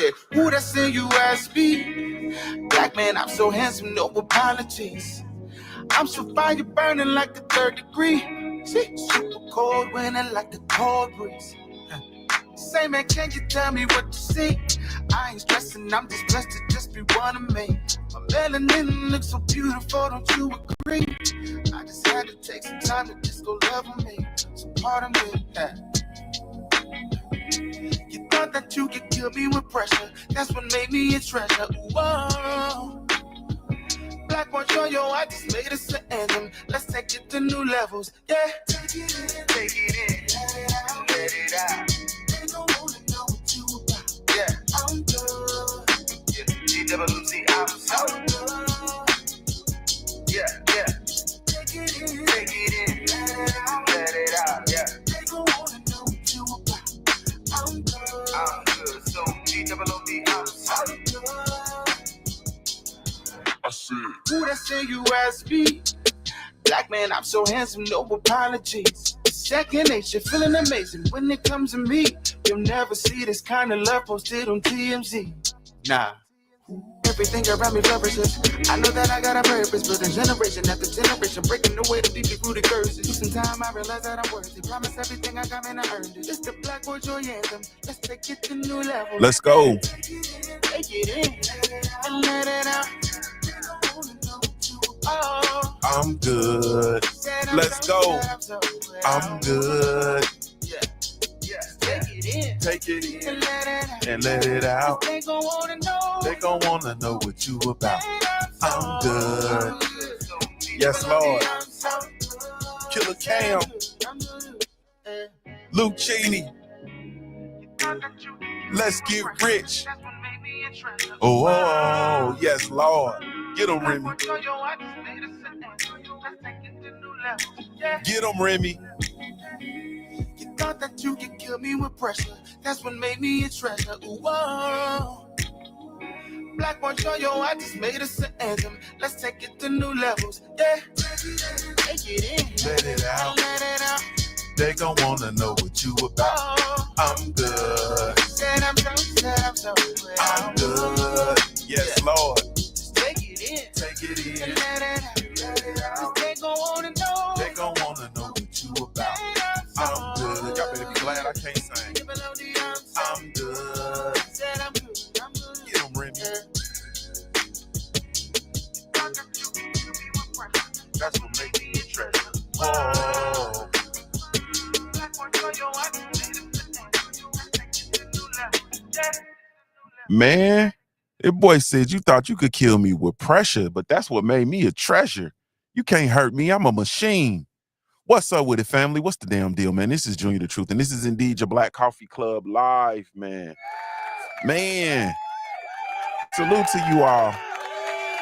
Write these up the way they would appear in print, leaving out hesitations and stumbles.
said, who that's in USB? Black man, I'm so handsome, no apologies. I'm so fire burning like a 3rd degree. See, super cold winter like a cold breeze. Say, man, can you tell me what you see? I ain't stressing, I'm just blessed to just be one of me. My melanin looks so beautiful, don't you agree? I just had to take some time to just go love on me. So pardon me. You thought that you could kill me with pressure. That's what made me a treasure. Whoa. Black boy, yo, I just made us an anthem. Let's take it to new levels. Yeah. Take it in. Let it out. They don't wanna know what you about. Yeah. I'm good. Yeah. GWC, I'm so good. Yeah, yeah. Take it in. Take it in. Let it out. Yeah. They don't wanna know what you about. I'm good. I'm good. So GWC, I'm so good. I said, who that say you ask me? Black man, I'm so handsome, no apologies. Second nature, feeling amazing when it comes to me. You'll never see this kind of love posted on TMZ. Nah. Everything around me flourishes. I know that I got a purpose, building generation after generation, breaking away the deeply rooted curses. Took some time, I realized that I'm worthy. Promise everything I got, man, I earned it. It's the Black boy joy anthem. Let's take it to new levels. Let's go. Take it in and let it out. Oh, I'm good. Let's go. I'm good. Take it in and let it out. They gon' wanna know what you about. I'm good. Yes, Lord. Killer Cam. Luke Cheney. Let's get rich. Oh, yes, Lord. Get him, Remy. Get him, Remy. You thought that you could kill me with pressure. That's what made me a treasure. Ooh, whoa. Black boy, yo, I just made us an anthem. Let's take it to new levels. Yeah. Take it in. Let it out. Let it out. They gon' wanna know what you about. I'm good. Said I'm so good. I'm good. Yes, Lord. Take it in. Take it in. Let it out. They gon' wanna know. They gon' wanna know what you about. I'm good. Y'all better be glad I can't sing. I'm good. Said I'm good. Get him, Remy. That's what made me a treasure. Oh. Man, that boy said you thought you could kill me with pressure, but that's what made me a treasure. You can't hurt me. I'm a machine. What's up with it, family? What's the damn deal, man? This is Junior the Truth, and this is indeed your Black Coffee Club live, man. Man, salute to you all.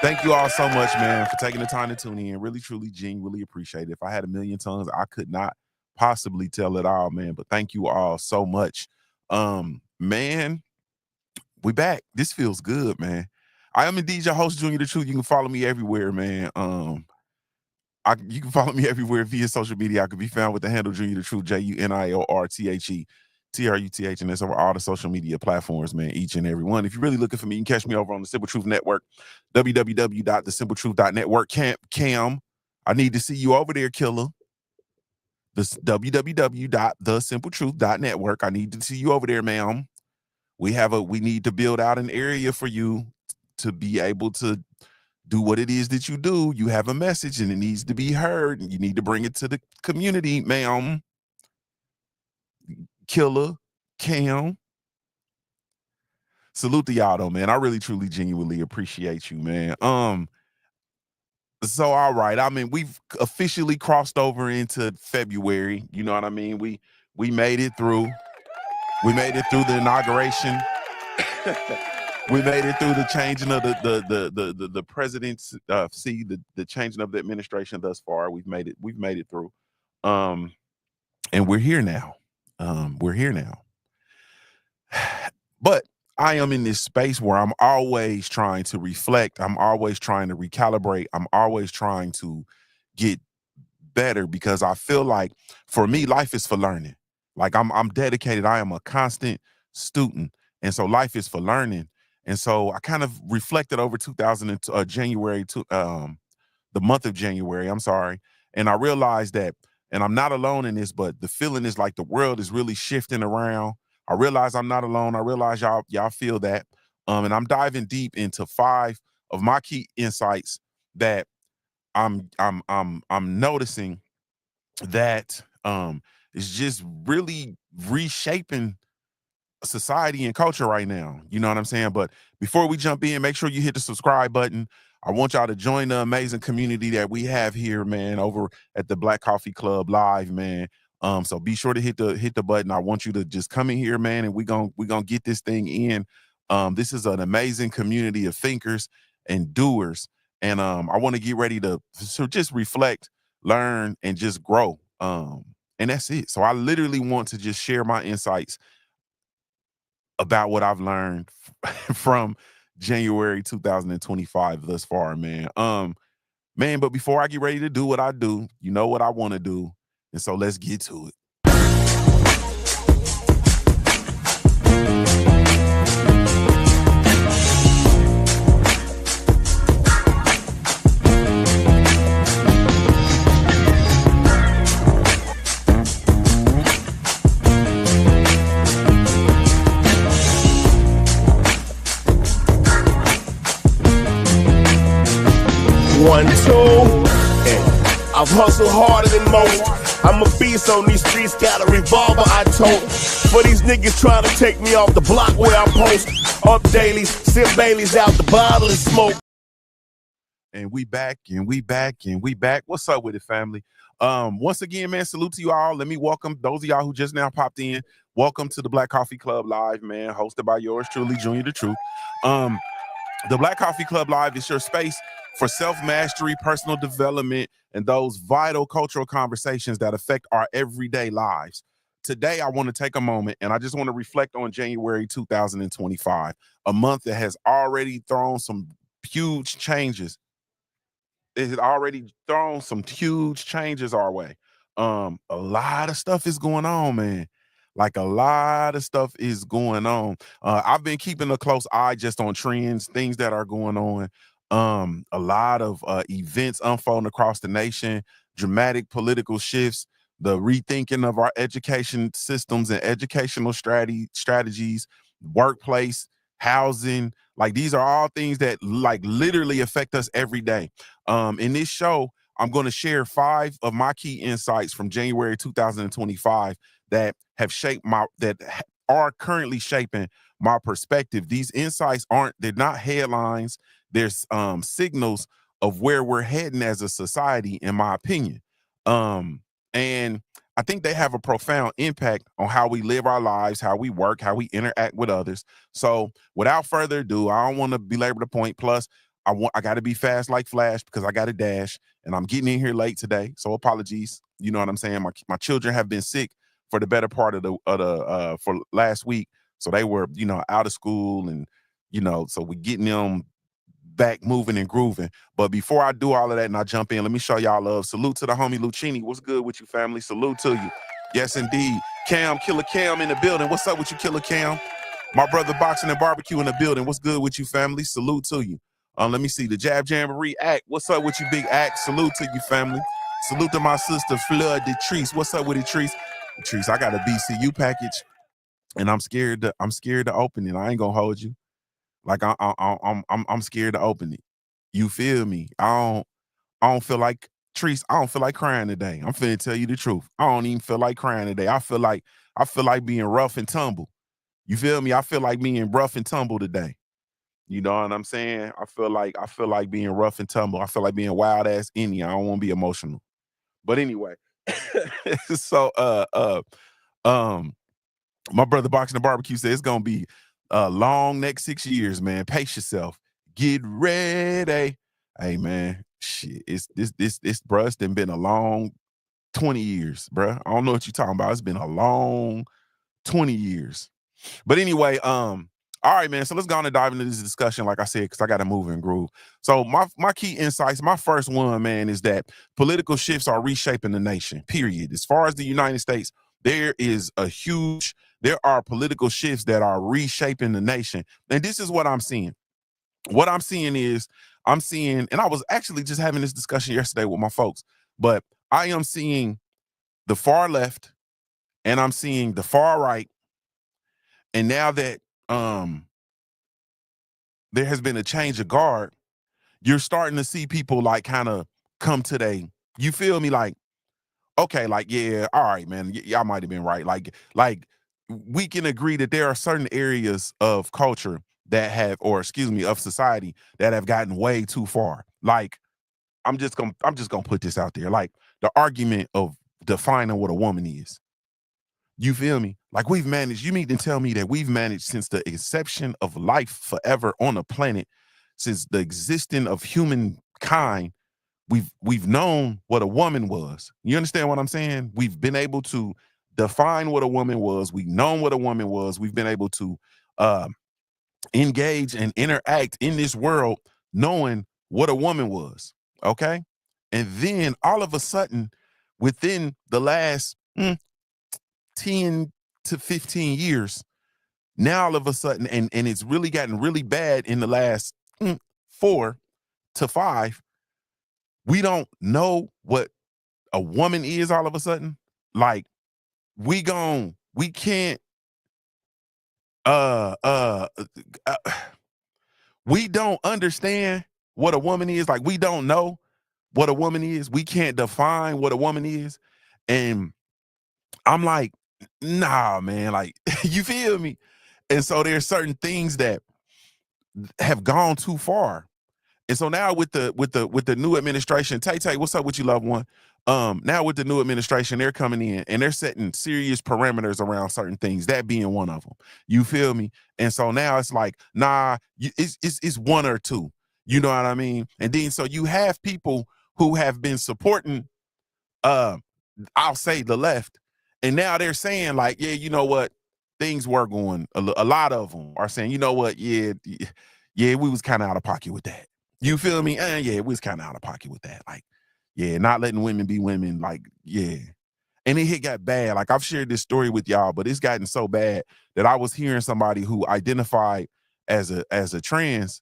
Thank you all so much, man, for taking the time to tune in. Really, truly, genuinely appreciate it. If I had a million tongues, I could not possibly tell it all, man. But thank you all so much. Man, we back. This feels good, man. I am indeed your host, Junior the Truth. You can follow me everywhere, man. You can follow me everywhere via social media. I can be found with the handle Junior the Truth, JUNIORTHE. TRUTH, and that's over all the social media platforms, man, each and every one. If you're really looking for me, you can catch me over on the Simple Truth Network, www.thesimpletruth.network. Cam, I need to see you over there, killer. This www.thesimpletruth.network. I need to see you over there, ma'am. We need to build out an area for you to be able to do what it is that you do. You have a message and it needs to be heard, and you need to bring it to the community, ma'am. Killer Cam. Salute to y'all though, man. I really truly genuinely appreciate you, man. So all right, I mean, we've officially crossed over into February. You know what I mean? We made it through. We made it through the inauguration. We made it through the changing of the presidency, the changing of the administration thus far. We've made it through. And we're here now. But I am in this space where I'm always trying to reflect. I'm always trying to recalibrate. I'm always trying to get better, because I feel like for me, life is for learning. Like I'm dedicated. I am a constant student. And so life is for learning. And so I kind of reflected over 2000 January to the month of January, I'm sorry. And I realized that, and I'm not alone in this, but the feeling is like the world is really shifting around. I realize I'm not alone. I realize y'all feel that. And I'm diving deep into 5 of my key insights that I'm noticing that is just really reshaping society and culture right now. You know what I'm saying? But before we jump in, make sure you hit the subscribe button. I want y'all to join the amazing community that we have here, man, over at the Black Coffee Club Live, man. So be sure to hit the button. I want you to just come in here, man, and we gonna get this thing in. This is an amazing community of thinkers and doers, and I want to get ready to just reflect, learn, and just grow. And that's it. So I literally want to just share my insights about what I've learned from January 2025 thus far, man. Man, but before I get ready to do what I do, you know what I want to do. And so let's get to it. One, two, I've hustled harder than most. I'm a beast on these streets, got a revolver I tote. For these niggas trying to take me off the block where I post. Up daily, sip Baileys out the bottle and smoke. And we back, and we back, and we back. What's up with it, family? Once again, man, salute to you all. Let me welcome those of y'all who just now popped in. Welcome to the Black Coffee Club Live, man, hosted by yours truly, Junior the Truth. The Black Coffee Club Live is your space for self-mastery, personal development, and those vital cultural conversations that affect our everyday lives. Today, I want to take a moment and I just want to reflect on January 2025, a month that has already thrown some huge changes. It had already thrown some huge changes our way. A lot of stuff is going on, man. Like a lot of stuff is going on. I've been keeping a close eye just on trends, things that are going on. A lot of events unfolding across the nation, dramatic political shifts, the rethinking of our education systems and educational strategies, workplace, housing. Like these are all things that like literally affect us every day. In this show, I'm going to share 5 of my key insights from January 2025 that have shaped are currently shaping my perspective. These insights they're not headlines. There's signals of where we're heading as a society, in my opinion. And I think they have a profound impact on how we live our lives, how we work, how we interact with others. So without further ado, I don't want to belabor the point. Plus, I got to be fast like Flash because I got a dash and I'm getting in here late today. So apologies. You know what I'm saying? My children have been sick for the better part of the for last week. So they were, out of school and, so we're getting them back moving and grooving. But before I do all of that and I jump in, let me show y'all love. Salute to the homie Lucchini. What's good with you, family? Salute to you. Yes, indeed. Killer Cam in the building. What's up with you, Killer Cam? My brother Boxing and Barbecue in the building. What's good with you, family? Salute to you. Let me see the Jab Jamboree Act. What's up with you, Big Act? Salute to you, family. Salute to my sister Fleur Detrice. What's up with it, Treese? Treese, I got a BCU package, and I'm scared to open it. I ain't gonna hold you. Like I'm scared to open it. You feel me? I don't feel like Treese. I don't feel like crying today. I'm finna tell you the truth. I don't even feel like crying today. I feel like being rough and tumble. You feel me? I feel like being rough and tumble today. You know what I'm saying? I feel like being rough and tumble. I feel like being wild ass Indian. I don't want to be emotional. But anyway, so my brother Boxing and Barbecue said it's gonna be a long next 6 years, man. Pace yourself. Get ready. Hey man, shit. It's this bruh, it's been a long 20 years, bruh. I don't know what you're talking about. It's been a long 20 years. But anyway, all right, man. So let's go on and dive into this discussion, like I said, because I got to move and groove. So my key insights, my first one, man, is that political shifts are reshaping the nation, period. As far as the United States, there is a huge There are political shifts that are reshaping the nation. And this is what I'm seeing. What I'm seeing is and I was actually just having this discussion yesterday with my folks, but I am seeing the far left and I'm seeing the far right. And now that there has been a change of guard, you're starting to see people like kind of come today. You feel me? Like, okay, like, yeah, all right, man. Y'all might have been right. Like we can agree that there are certain areas of culture that have, or excuse me, of society that have gotten way too far. Like, I'm just gonna put this out there. Like the argument of defining what a woman is. You feel me? Like we've managed, you mean to tell me that we've managed since the inception of life forever on the planet, since the existence of humankind, we've known what a woman was. You understand what I'm saying? We've been able to define what a woman was. We've known what a woman was. We've been able to engage and interact in this world knowing what a woman was. Okay. And then all of a sudden, within the last 10 to 15 years, now all of a sudden, and it's really gotten really bad in the last 4 to 5, we don't know what a woman is all of a sudden. Like we can't uh uh uh, we don't understand what a woman is. Like we don't know what a woman is. We can't define what a woman is. And I'm like, nah, man, like you feel me? And so there's certain things that have gone too far. And so now with the new administration, Tay, what's up with you, loved one? Now with the new administration, they're coming in and they're setting serious parameters around certain things, that being one of them. You feel me? And so now it's like, nah, it's one or two. You know what I mean? And then so you have people who have been supporting I'll say the left, and now they're saying like, yeah, you know what? Things were going, a lot of them are saying, you know what? Yeah, we was kind of out of pocket with that. You feel me? Yeah, we was kind of out of pocket with that. Like, yeah, not letting women be women. Like, yeah. And it got bad. Like I've shared this story with y'all, but it's gotten so bad that I was hearing somebody who identified as a trans,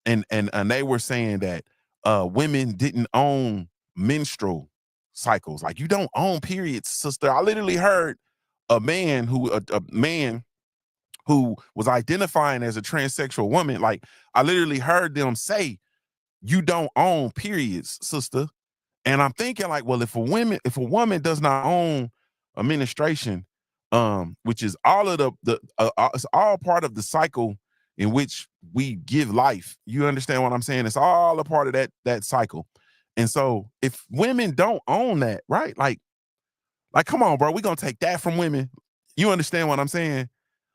and they were saying that women didn't own menstrual cycles. Like you don't own periods, sister. I literally heard a man who was identifying as a transsexual woman. Like I literally heard them say, "You don't own periods, sister." And I'm thinking like, well, if a woman does not own a menstruation, which is all of it's all part of the cycle in which we give life. You understand what I'm saying? It's all a part of that cycle. And so if women don't own that, right? Like, come on, bro. We're gonna take that from women. You understand what I'm saying?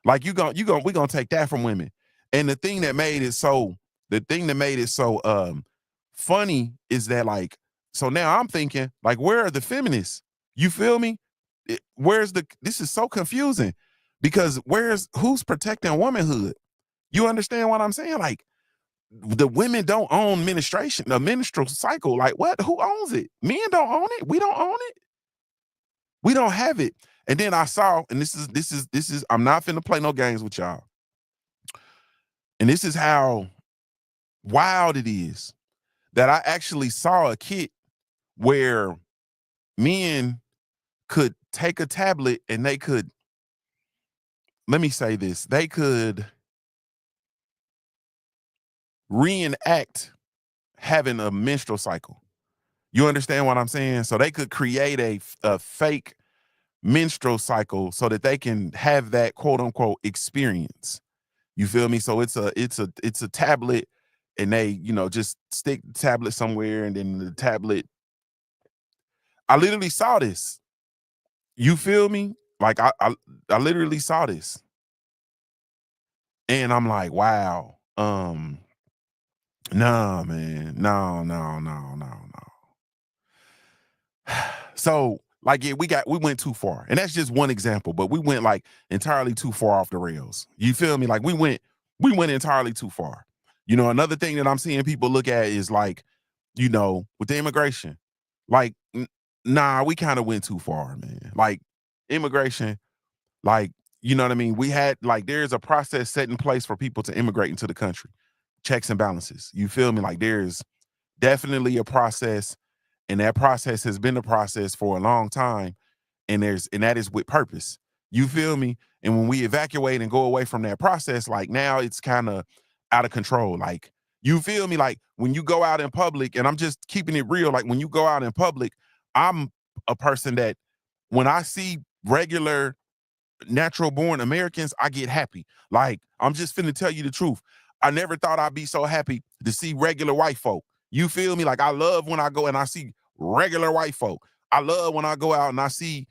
Like we're gonna take that from women. And the thing that made it so funny is that like, so now I'm thinking, like, where are the feminists? You feel me? This is so confusing because who's protecting womanhood? You understand what I'm saying? Like the women don't own menstruation, the menstrual cycle. Like what? Who owns it? Men don't own it. We don't own it. We don't have it. And then I saw, and this is, I'm not finna play no games with y'all. And this is how wild it is that I actually saw a kit where men could take a tablet and they could, let me say this, they could reenact having a menstrual cycle. You understand what I'm saying? So they could create a fake menstrual cycle so that they can have that quote unquote experience. You feel me? So it's a tablet, and they, just stick the tablet somewhere, and then the tablet. I literally saw this. You feel me? Like I literally saw this, and I'm like, wow. Nah, man, no. So like, yeah, we went too far, and that's just one example, but we went like entirely too far off the rails. You feel me? Like we went entirely too far. Another thing that I'm seeing people look at is like, with the immigration, like, nah, we kind of went too far, man. Like immigration, like You know what I mean? We had like there's a process set in place for people to immigrate into the country. Checks and balances. You feel me? Like there's definitely a process, and that process has been a process for a long time, and that is with purpose. You feel me? And when we evacuate and go away from that process, like now it's kind of out of control. Like you feel me? Like when you go out in public, and I'm just keeping it real, like when you go out in public, I'm a person that when I see regular natural born Americans, I get happy. Like, I'm just finna tell you the truth. I never thought I'd be so happy to see regular white folk. You feel me? Like, I love when I go and I see regular white folk. I love when I go out and I see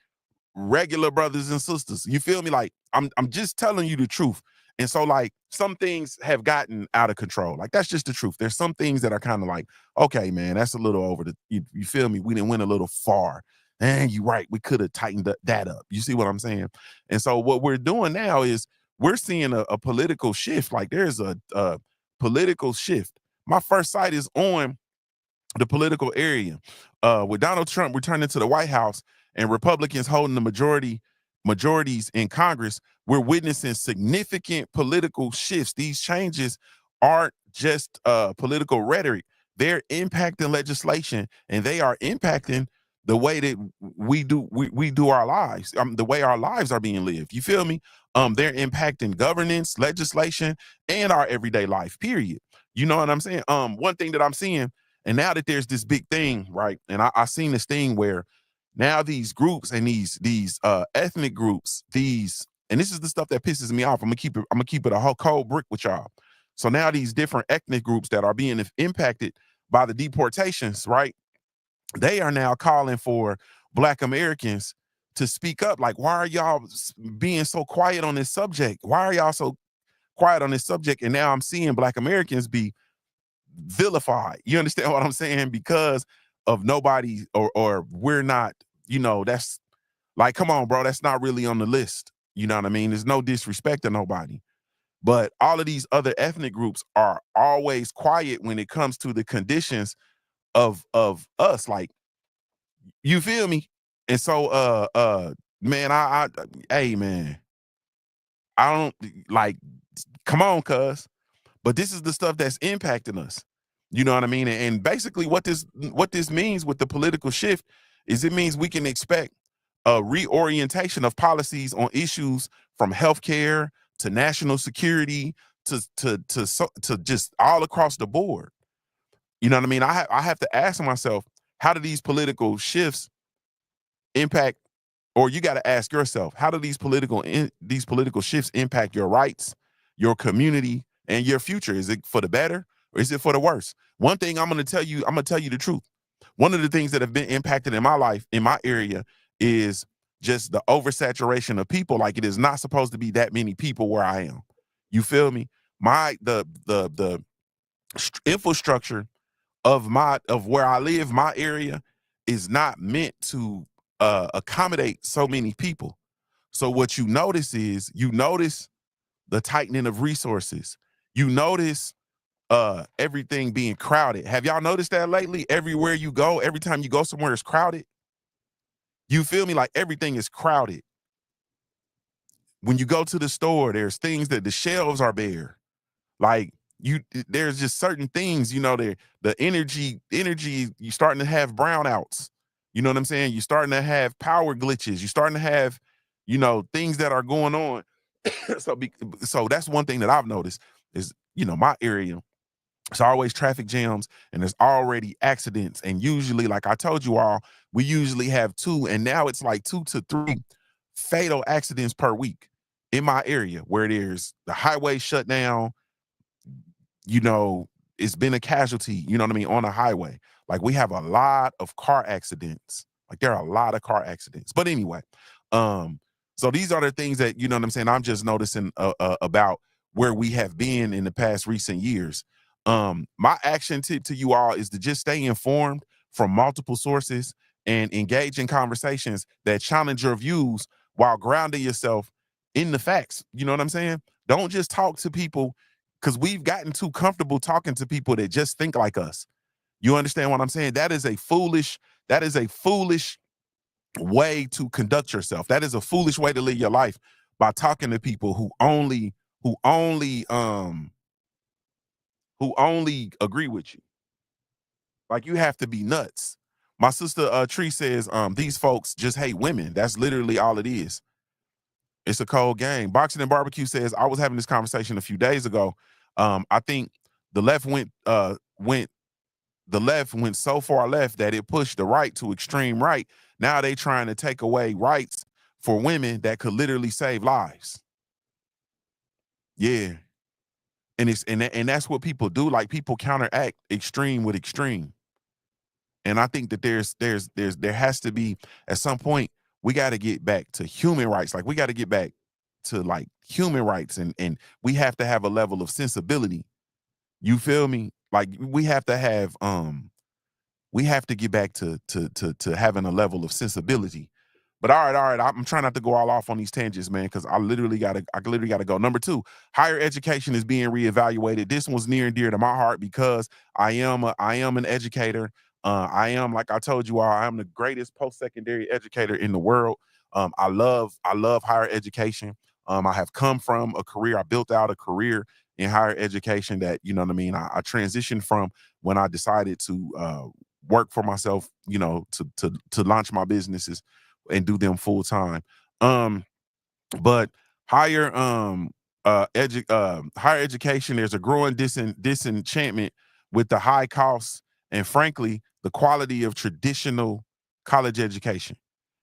regular brothers and sisters. You feel me? Like, I'm just telling you the truth. And so, like, some things have gotten out of control. Like, that's just the truth. There's some things that are kind of like, okay, man, that's a little over the, you feel me? We didn't went a little far. And you're right, we could have tightened that up. You see what I'm saying? And so what we're doing now is we're seeing a political shift. Like there's a political shift. My first sight is on the political area. With Donald Trump returning to the White House and Republicans holding the majorities in Congress, we're witnessing significant political shifts. These changes aren't just political rhetoric. They're impacting legislation, and they are impacting the way that we do our lives, the way our lives are being lived. You feel me? They're impacting governance, legislation, and our everyday life, period. You know what I'm saying? One thing that I'm seeing, and now that there's this big thing, right? And I seen this thing where now these groups and these ethnic groups, and this is the stuff that pisses me off. I'm gonna keep it a whole cold brick with y'all. So now these different ethnic groups that are being impacted by the deportations, right? They are now calling for Black Americans to speak up. Like, why are y'all being so quiet on this subject? Why are y'all so quiet on this subject? And now I'm seeing Black Americans be vilified. You understand what I'm saying? Because of nobody, or we're not, that's like, come on, bro, that's not really on the list. You know what I mean? There's no disrespect to nobody. But all of these other ethnic groups are always quiet when it comes to the conditions of us. Like, you feel me? And so man, hey man, I don't like, come on, cuz. But this is the stuff that's impacting us. You know what I mean? And basically what this means with the political shift is it means we can expect a reorientation of policies on issues from healthcare to national security to just all across the board. You know what I mean? I have to ask myself, how do these political shifts impact, or you got to ask yourself, how do these political shifts impact your rights, your community, and your future? Is it for the better or is it for the worse? One thing I'm going to tell you the truth. One of the things that have been impacted in my life, in my area, is just the oversaturation of people. Like, it is not supposed to be that many people where I am. You feel me? The infrastructure of where I live, my area, is not meant to accommodate so many people. So what you notice is the tightening of resources. You notice everything being crowded. Have y'all noticed that lately? Everywhere you go, every time you go somewhere, it's crowded. You feel me? Like, everything is crowded. When you go to the store, there's things that the shelves are bare. Like, there's just certain things, the energy, you starting to have brownouts. You know what I'm saying? You're starting to have power glitches. You're starting to have, things that are going on. So that's one thing that I've noticed is, my area, it's always traffic jams and there's already accidents. And usually, like I told you all, we usually have 2, and now it's like 2 to 3 fatal accidents per week in my area, where there's the highway shut down. It's been a casualty, you know what I mean, on a highway. Like, we have a lot of car accidents. Like, there are a lot of car accidents. But anyway, so these are the things that, you know what I'm saying, I'm just noticing about where we have been in the past recent years. My action tip to you all is to just stay informed from multiple sources and engage in conversations that challenge your views while grounding yourself in the facts. You know what I'm saying? Don't just talk to people, because we've gotten too comfortable talking to people that just think like us. You understand what I'm saying? That is a foolish way to conduct yourself. That is a foolish way to live your life. by talking to people who only agree with you. Like, you have to be nuts. My sister Tree says these folks just hate women. That's literally all it is. It's a cold game. Boxing and Barbecue says, I was having this conversation a few days ago. I think the left went so far left that it pushed the right to extreme right. Now they trying to take away rights for women that could literally save lives. Yeah. And that's what people do. Like, people counteract extreme with extreme. And I think that there has to be, at some point, we got to get back to human rights. Like, we got to get back to like human rights, and we have to have a level of sensibility. You feel me? Like, we have to get back to having a level of sensibility. But all right, I'm trying not to go all off on these tangents, man, because I literally gotta go. Number 2, higher education is being reevaluated. This one's near and dear to my heart because I am an educator. I am, like I told you all, I am the greatest post-secondary educator in the world. I love higher education. I have come from a career, I built out a career in higher education that, you know what I mean, I transitioned from when I decided to work for myself, you know, to launch my businesses and do them full time. But higher higher education, there's a growing disenchantment with the high costs and, frankly, the quality of traditional college education.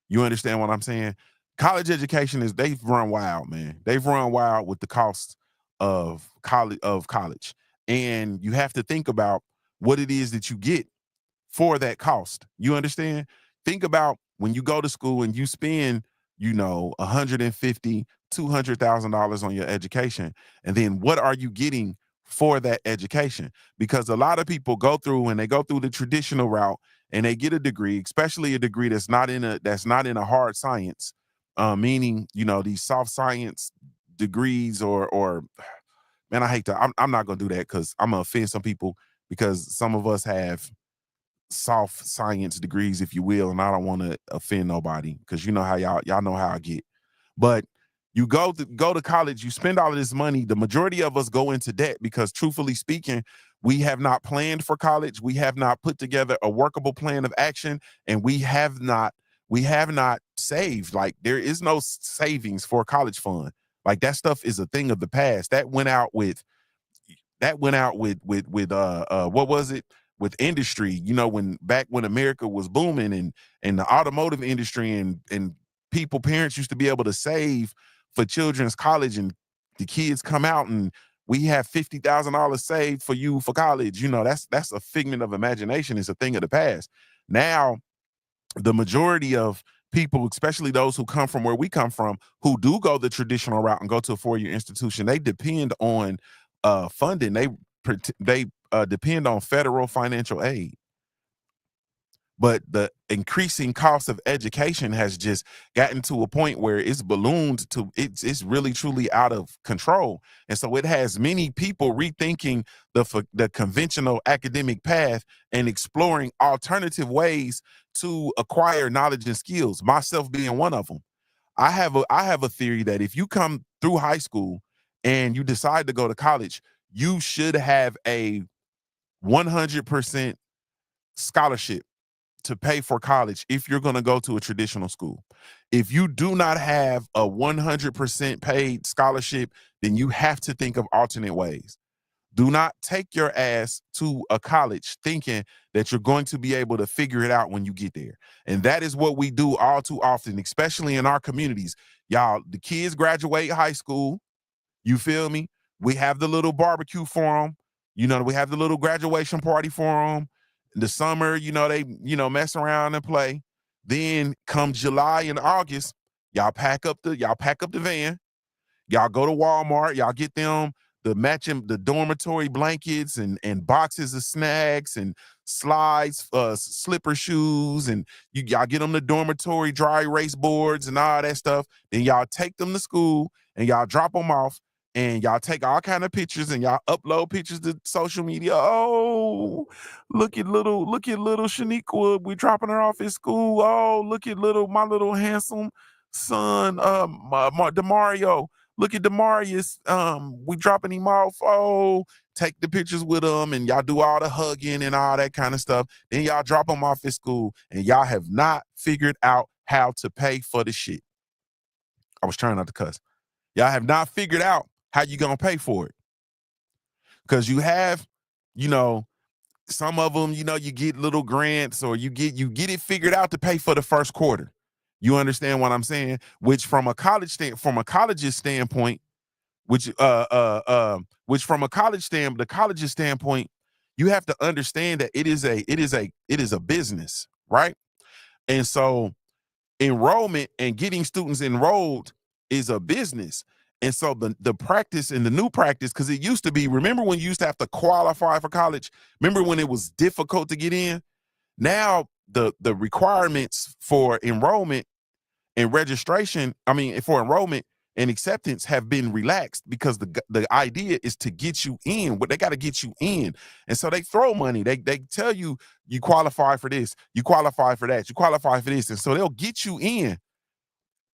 You understand what I'm saying? College education they've run wild, man. They've run wild with the cost of college. And you have to think about what it is that you get for that cost. You understand? Think about when you go to school and you spend, you know, $150,000, $200,000 on your education, and then what are you getting for that education? Because a lot of people go through the traditional route and they get a degree, especially a degree that's not in a hard science, meaning, you know, these soft science degrees or man, I hate to. I'm not gonna do that because I'm gonna offend some people, because some of us have soft science degrees, if you will, and I don't want to offend nobody, because you know how y'all know how I get. But you go to college, you spend all of this money. The majority of us go into debt because, truthfully speaking, we have not planned for college. We have not put together a workable plan of action, and we have not saved. Like, there is no savings for a college fund. Like, that stuff is a thing of the past. That went out with what was it, with industry, you know, back when America was booming, and the automotive industry, and parents used to be able to save for children's college, and the kids come out and we have $50,000 saved for you for college. You know, that's a figment of imagination. It's a thing of the past. Now, the majority of people, especially those who come from where we come from, who do go the traditional route and go to a four-year institution, they depend on funding. They depend on federal financial aid. But the increasing cost of education has just gotten to a point where it's ballooned to it's really truly out of control. And so it has many people rethinking the conventional academic path and exploring alternative ways to acquire knowledge and skills, myself being one of them. I have a theory that if you come through high school and you decide to go to college, you should have a 100% scholarship to pay for college if you're going to go to a traditional school. If you do not have a 100% paid scholarship, then you have to think of alternate ways. Do not take your ass to a college thinking that you're going to be able to figure it out when you get there. And that is what we do all too often, especially in our communities. Y'all, the kids graduate high school. You feel me? We have the little barbecue for them. You know, we have the little graduation party for them. In the summer, you know, they, you know, mess around and play. Then come July and August, y'all pack up the van. Y'all go to Walmart, y'all get them the dormitory blankets and boxes of snacks and slides, slipper shoes, and y'all get them the dormitory dry erase boards and all that stuff. Then y'all take them to school and y'all drop them off, and y'all take all kind of pictures and y'all upload pictures to social media. Oh, look at little Shaniqua, we dropping her off at school. Oh, look at my little handsome son, Demario, look at Demarius. We dropping him off. Oh, take the pictures with him, and y'all do all the hugging and all that kind of stuff. Then y'all drop him off at school, and y'all have not figured out how to pay for the shit. I was trying not to cuss. Y'all have not figured out how you gonna pay for it. Because you have, you know, some of them, you know, you get little grants or you get it figured out to pay for the first quarter. You understand what I'm saying? Which from a college's standpoint, which from the college's standpoint, you have to understand that it is a business, right? And so enrollment and getting students enrolled is a business. And so the practice and the new practice, because it used to be, remember when you used to have to qualify for college? Remember when it was difficult to get in? Now the requirements for enrollment and registration, for enrollment and acceptance have been relaxed because the idea is to get you in. But they got to get you in. And so they throw money. They tell you, you qualify for this, you qualify for that, you qualify for this. And so they'll get you in,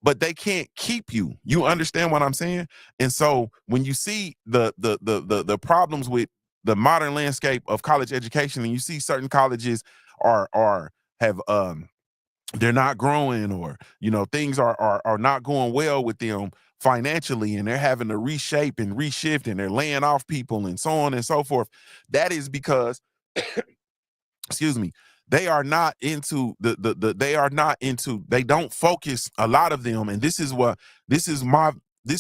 but they can't keep you. You understand what I'm saying? And so when you see the problems with the modern landscape of college education, and you see certain colleges have they're not growing, or things are not going well with them financially, and they're having to reshape and reshift, and they're laying off people and so on and so forth. That is because excuse me, they are not into they don't focus, a lot of them. And this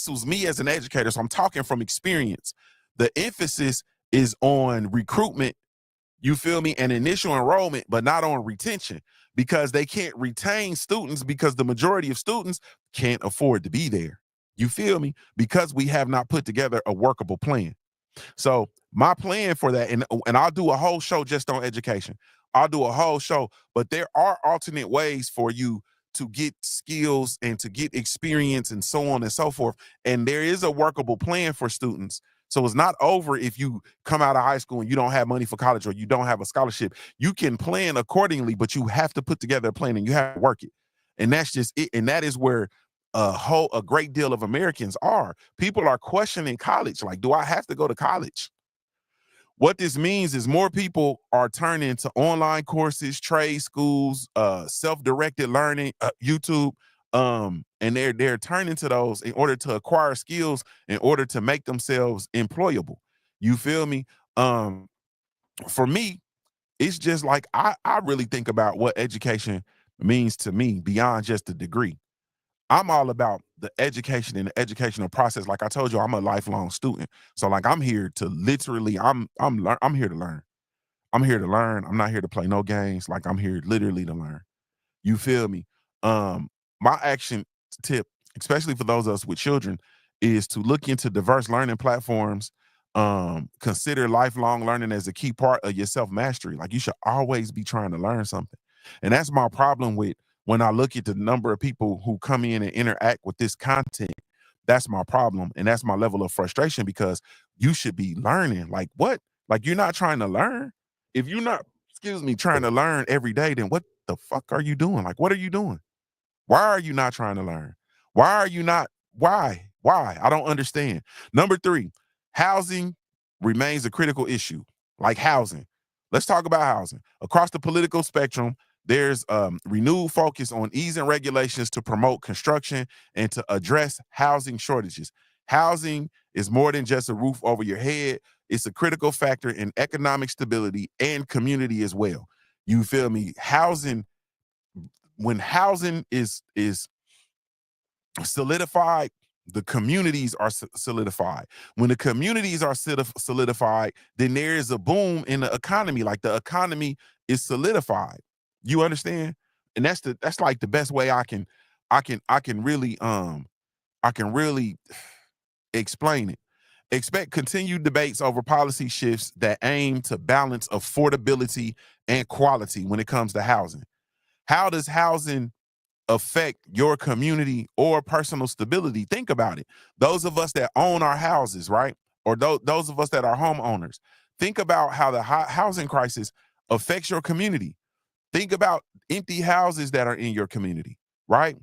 was me as an educator, so I'm talking from experience. The emphasis is on recruitment, you feel me, and initial enrollment, but not on retention, because they can't retain students because the majority of students can't afford to be there. You feel me? Because we have not put together a workable plan. So my plan for that, and I'll do a whole show just on education. I'll do a whole show, but there are alternate ways for you to get skills and to get experience and so on and so forth. And there is a workable plan for students. So it's not over if you come out of high school and you don't have money for college or you don't have a scholarship. You can plan accordingly, but you have to put together a plan and you have to work it. And that's just it. And that is where a great deal of Americans are. People are questioning college. Like, do I have to go to college? What this means is more people are turning to online courses, trade schools, self-directed learning, YouTube, and they're turning to those in order to acquire skills, in order to make themselves employable. You feel me? For me, it's just like I really think about what education means to me beyond just a degree. I'm all about the education and the educational process. Like I told you, I'm a lifelong student. So like I'm here to literally, I'm here to learn. I'm here to learn. I'm not here to play no games. Like I'm here literally to learn. You feel me? My action tip, especially for those of us with children, is to look into diverse learning platforms. Consider lifelong learning as a key part of your self-mastery. Like you should always be trying to learn something. And that's my problem with when I look at the number of people who come in and interact with this content. That's my problem. And that's my level of frustration, because you should be learning. Like what? Like you're not trying to learn. If you're not, trying to learn every day, then what the fuck are you doing? Like, what are you doing? Why are you not trying to learn? Why are you not? Why? Why? I don't understand. Number 3, housing remains a critical issue. Like housing. Let's talk about housing. Across the political spectrum, there's renewed focus on easing regulations to promote construction and to address housing shortages. Housing is more than just a roof over your head. It's a critical factor in economic stability and community as well. You feel me? When housing is solidified, the communities are solidified. When the communities are solidified, then there is a boom in the economy. Like the economy is solidified. You understand? And that's like the best way I can really explain it. Expect continued debates over policy shifts that aim to balance affordability and quality when it comes to housing. How does housing affect your community or personal stability? Think about it. Those of us that own our houses, right? Or those of us that are homeowners, think about how the housing crisis affects your community. Think about empty houses that are in your community, right?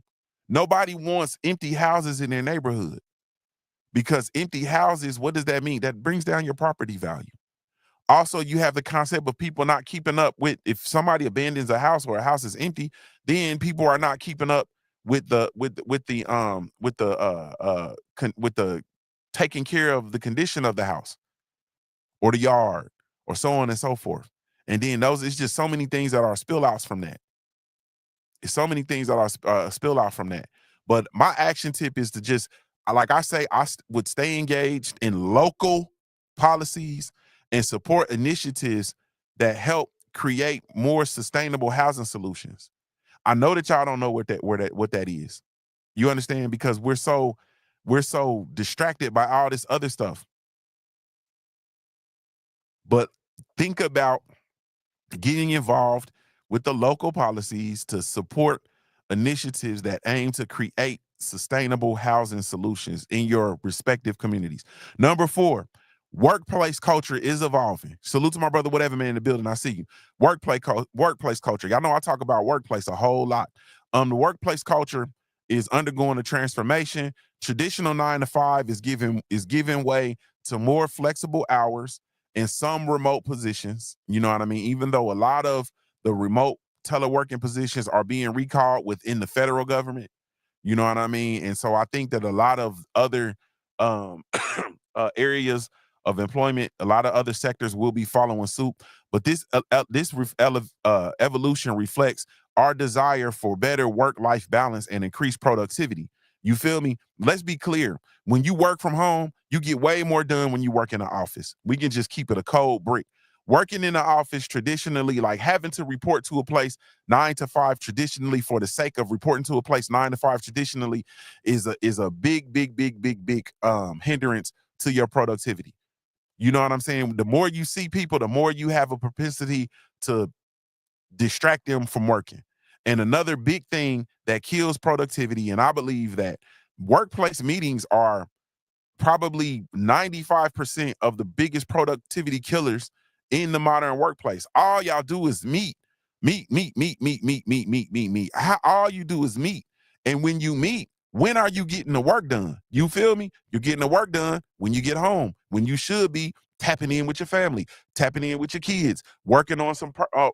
Nobody wants empty houses in their neighborhood, because empty houses, what does that mean? That brings down your property value. Also, you have the concept of people not keeping up with, if somebody abandons a house or a house is empty, then people are not keeping up with the taking care of the condition of the house or the yard or so on and so forth. And then it's just so many things that are spill outs from that. It's so many things that are spill out from that. But my action tip is to just, like I say, would stay engaged in local policies and support initiatives that help create more sustainable housing solutions. I know that y'all don't know what that is. You understand? Because we're so distracted by all this other stuff. But think about getting involved with the local policies to support initiatives that aim to create sustainable housing solutions in your respective communities. Number 4, workplace culture is evolving. Salute to my brother, whatever man in the building. I see you. Workplace culture. Y'all know I talk about workplace a whole lot. The workplace culture is undergoing a transformation. Traditional 9 to 5 is giving way to more flexible hours in some remote positions. You know what I mean? Even though a lot of the remote teleworking positions are being recalled within the federal government. You know what I mean? And so I think that a lot of other um, areas of employment, a lot of other sectors will be following suit. But this evolution reflects our desire for better work-life balance and increased productivity. You feel me? Let's be clear. When you work from home, you get way more done when you work in the office. We can just keep it a cold brick. Working in the office traditionally, like having to report to a place 9 to 5 traditionally for the sake of reporting to a place 9 to 5 traditionally is a big hindrance to your productivity. You know what I'm saying? The more you see people, the more you have a propensity to distract them from working. And another big thing that kills productivity, and I believe that workplace meetings are probably 95% of the biggest productivity killers in the modern workplace. All y'all do is meet. All you do is meet. And when you meet, when are you getting the work done? You feel me? You're getting the work done when you get home, when you should be tapping in with your family, tapping in with your kids, working on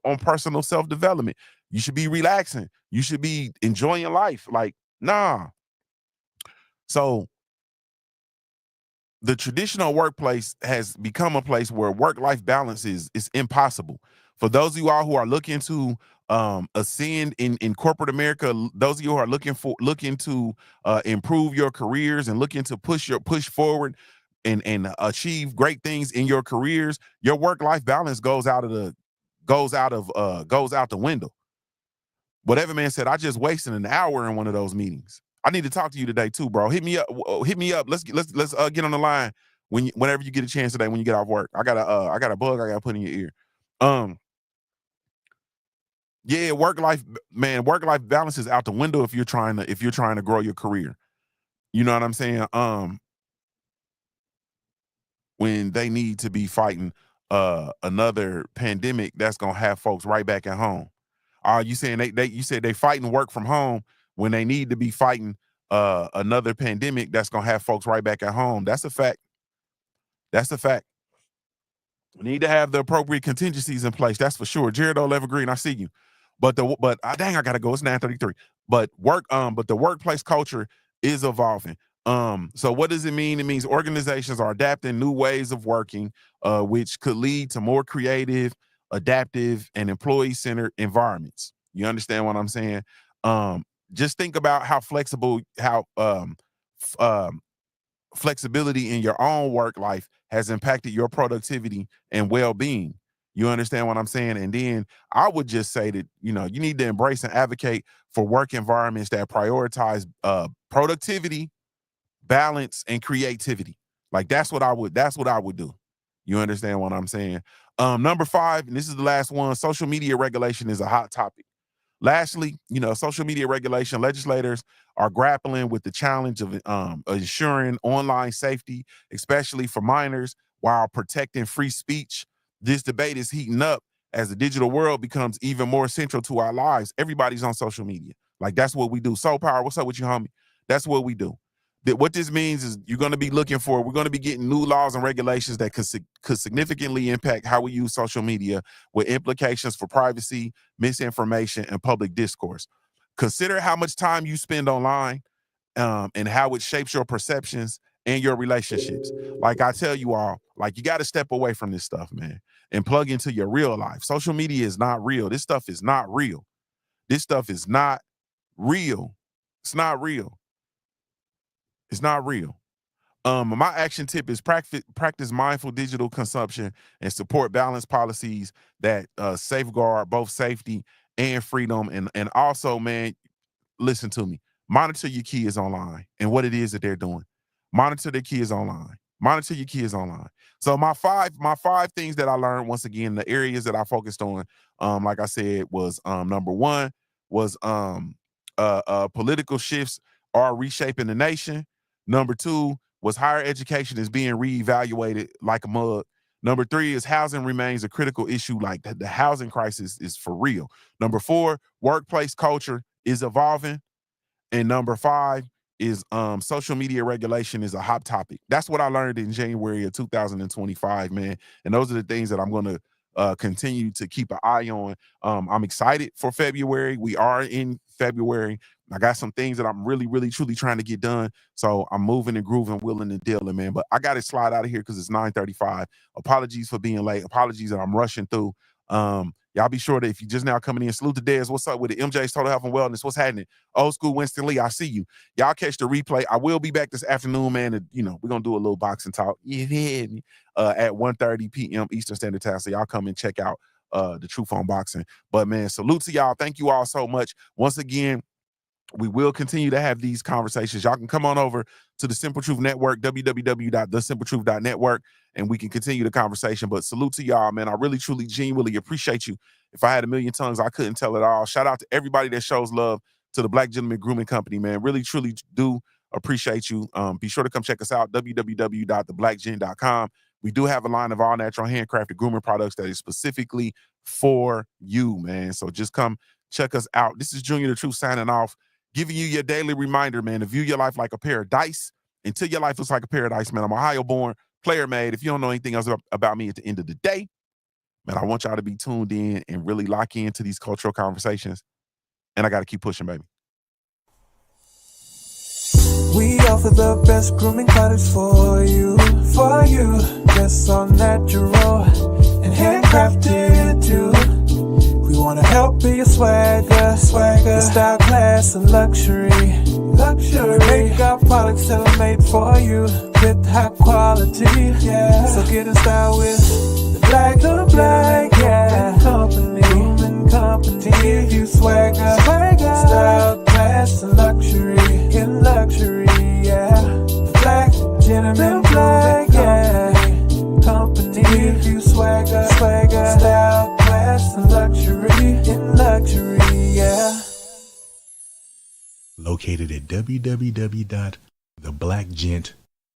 on personal self-development. You should be relaxing. You should be enjoying life. Like, nah. So the traditional workplace has become a place where work-life balance is impossible. For those of you all who are looking to ascend in corporate America, those of you who are looking to improve your careers and looking to push forward and achieve great things in your careers, your work-life balance goes out the window. Whatever man said, I just wasted an hour in one of those meetings. I need to talk to you today too, bro. Hit me up. Let's get on the line whenever you get a chance today when you get off work. I got a bug I got to put in your ear. Yeah, work life balance is out the window if you're trying to grow your career. You know what I'm saying? When they need to be fighting another pandemic that's gonna have folks right back at home. You saying you said they fighting work from home when they need to be fighting another pandemic that's gonna have folks right back at home. That's a fact. That's a fact. We need to have the appropriate contingencies in place. That's for sure. Jared Evergreen, I see you. Dang, I gotta go. It's 9:33. But the workplace culture is evolving. So what does it mean? It means organizations are adapting new ways of working, which could lead to more creative, adaptive, and employee-centered environments. You understand what I'm saying? Just think about how flexibility in your own work life has impacted your productivity and well-being. You understand what I'm saying? And then I would just say that, you need to embrace and advocate for work environments that prioritize productivity, balance, and creativity. Like that's what I would do. You understand what I'm saying? Number 5, and this is the last one, social media regulation is a hot topic. Lastly, social media regulation, legislators are grappling with the challenge of ensuring online safety, especially for minors, while protecting free speech. This debate is heating up as the digital world becomes even more central to our lives. Everybody's on social media. Like, that's what we do. Soul Power, what's up with you, homie? That's what we do. What this means is we're going to be getting new laws and regulations that could significantly impact how we use social media, with implications for privacy, misinformation, and public discourse. Consider how much time you spend online, and how it shapes your perceptions and your relationships. Like I tell you all, like, you got to step away from this stuff, man, and plug into your real life. Social media is not real. This stuff is not real. This stuff is not real. It's not real. It's not real. My action tip is practice mindful digital consumption and support balanced policies that safeguard both safety and freedom. And also, man, listen to me. Monitor your kids online and what it is that they're doing. Monitor their kids online. Monitor your kids online. So my five things that I learned, once again, the areas that I focused on, like I said, was number one was political shifts are reshaping the nation. Number two was higher education is being reevaluated like a mug. Number three is housing remains a critical issue. Like, the housing crisis is for real. Number four, workplace culture is evolving. And number five is social media regulation is a hot topic. That's what I learned in January of 2025, man. And those are the things that I'm going to continue to keep an eye on. I'm excited for February. We are in February. I got some things that I'm really, really, truly trying to get done. So I'm moving and grooving, willing and dealing, man. But I got to slide out of here because it's 9:35. Apologies for being late. Apologies that I'm rushing through. Y'all be sure that if you just now coming in, salute to Dez. What's up with it? MJ's Total Health and Wellness. What's happening? Old School Winston Lee, I see you. Y'all catch the replay. I will be back this afternoon, man. And, we're going to do a little boxing talk. You hear me? At 1:30 p.m. Eastern Standard Time. So y'all come and check out the Truth on Boxing. But, man, salute to y'all. Thank you all so much. Once again, we will continue to have these conversations. Y'all can come on over to the Simple Truth Network, www.thesimpletruth.network, and we can continue the conversation. But salute to y'all, man. I really, truly, genuinely appreciate you. If I had a million tongues, I couldn't tell it all. Shout out to everybody that shows love to the Black Gentleman Grooming Company, man. Really, truly do appreciate you. Be sure to come check us out, www.theblackgen.com. We do have a line of all natural handcrafted grooming products that is specifically for you, man. So just come check us out. This is Junior the Truth signing off, giving you your daily reminder, man, to view your life like a pair of dice until your life looks like a paradise, man. I'm Ohio-born, player-made. If you don't know anything else about me at the end of the day, man, I want y'all to be tuned in and really lock into these cultural conversations. And I got to keep pushing, baby. We offer the best grooming products for you, just so natural and handcrafted too. We wanna help be your swagger, style, class, and luxury. We make our products tailor-made for you with high quality. Yeah. So get in style with the Black, Company. To give you swagger, style, class, and luxury. Yeah. The Black Gentleman Company. To give you swagger, style, class, and luxury, yeah. Located at www.theblackgent.com.